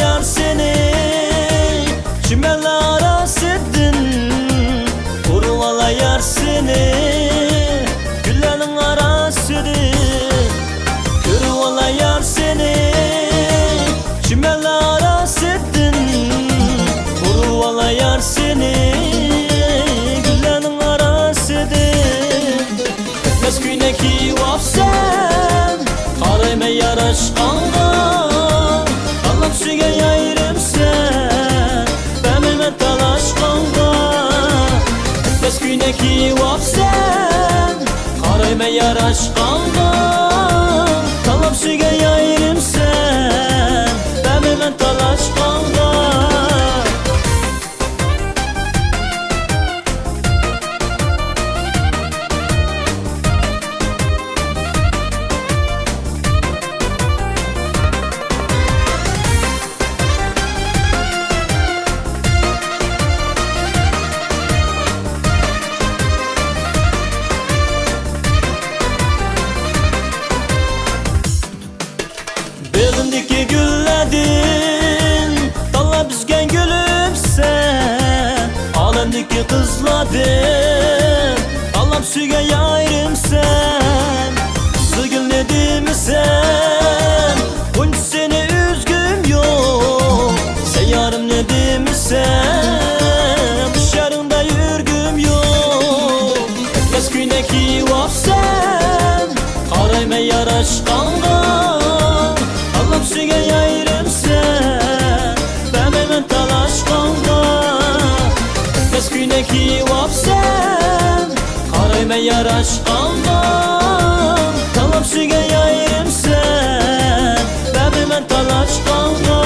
Yar seni çimenlere sevdin, kurvala yar seni güllerin arasıdır. Kurvala yar seni çimenlere sevdin, kurvala yar seni güllerin arasıdır. Etmez güyneki vapsen karayma yar aşkına, Süge yayrım sen benimle talaşkanda. Etmez güyneki vapsen karayma yar aşkanda, kalam süge yayrım sen benimle talaşkanda. Belindeki gülledin, dalla büzgen gülüm sen. Alındaki kızladın, Allah'ım süge yayrım sen. Sığıl ne mi sen, bunca seni üzgüm yok. Sen yarım ne mi sen, dışarında yürgüm yok. Etmez güyneki vapsen karayma yar aşkanda, Süge yayrım sen benimle talaşkanda. Etmez güyneki vapsen karayma yar aşkanda, kalam süge yayrım sen benimle talaşkanda.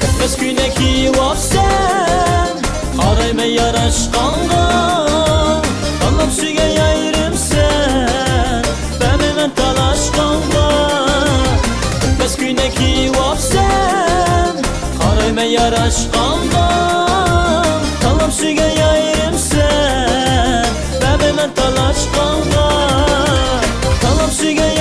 Etmez güyneki vapsen karayma yar aşkanda, kalam süge yayrım sen benimle talaşkanda. Etmez güyneki vapsen karayma yar aşkanda, kalam süge yayrım sen benimle talaşkanda. Kalam süge